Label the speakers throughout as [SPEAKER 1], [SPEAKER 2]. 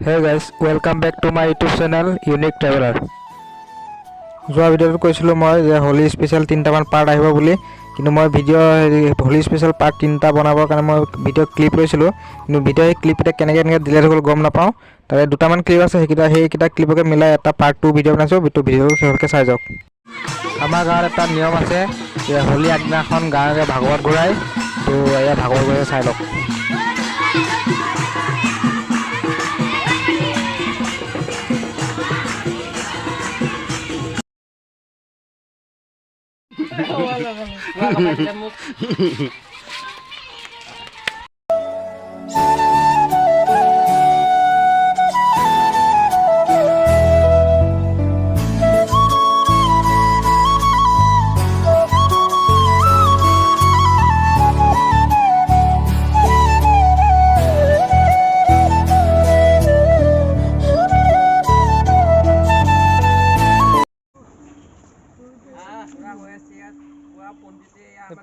[SPEAKER 1] Hey guys, welcome back to my YouTube channel Unique Traveler. যোৱা ভিডিঅ'ত কৈছিলোঁ মই যে হোলি স্পেশাল 3টামান পাৰ্ট আহিব বুলি, কিন্তু মই হোলি স্পেশাল পাৰ্ট 3টা বনাবৰ কাৰণে মই ভিডিঅ' ক্লিপ লৈছিলোঁ, কিন্তু ভিডিঅ' ক্লিপ এটা কেনেকৈ ডিলিট হৈ গ'ল গম নাপাওঁ। তাৰে দুটামান ক্লিপ আছে, সেইকেইটা ক্লিপকে মিলাই এটা পাৰ্ট 2 ভিডিঅ' বনাইছোঁ। ভিডিঅ'টো ভালকৈ চাই যাওক। আমাৰ গাঁৱত এটা নিয়ম আছে যে হোলি আগদিনাখন গাঁৱে ভাগৱত ঘূৰায়, তো এয়া ভাগৱত ঘূৰাই চাই লওক।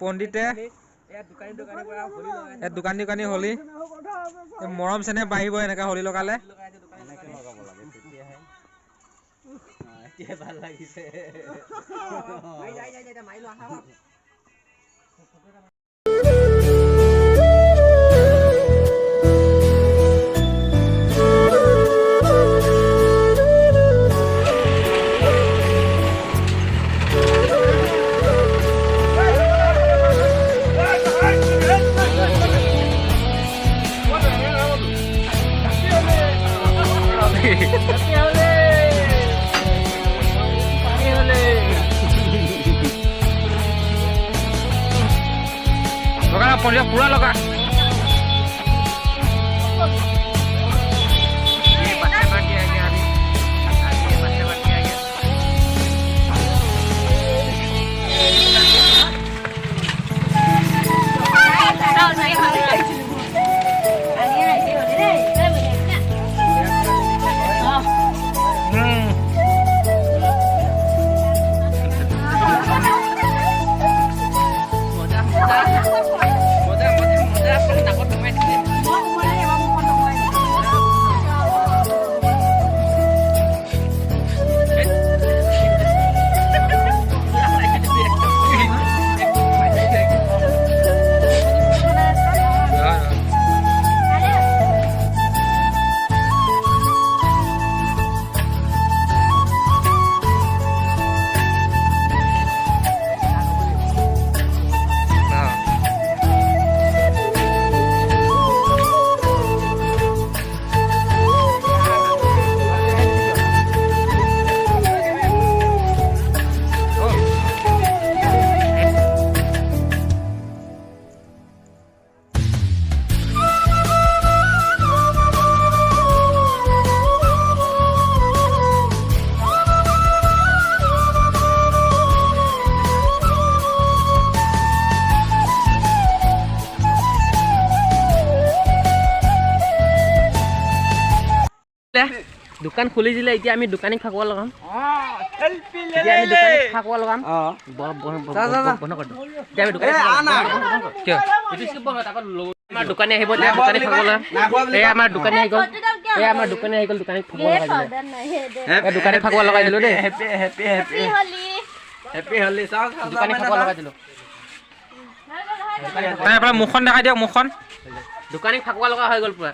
[SPEAKER 1] পণ্ডিতে দোকানী হোলী মৰম চেনেহ বাঢ়িব এনেকা হোলী লগালে। ভাল লাগিছে। पूरा लगा দোকান খুলি দিলে। এতিয়া আমি দোকানীক ফাকুৱা লগাম। আমাৰ দোকানী আহিব, দোকানী ফাকুৱা লগাম। আমাৰ দোকানী আহি গ'ল, দোকানীক ফাকুৱা লগাই দিলে। দোকানীক ফাকুৱা লগাই দিলো দেই। দোকানীক ফাকুৱা লগাই দিলো। মুখখন দেখাই দিয়ক, মুখখন। দোকানীক ফাকুৱা লগা হৈ গ'ল পুৰা।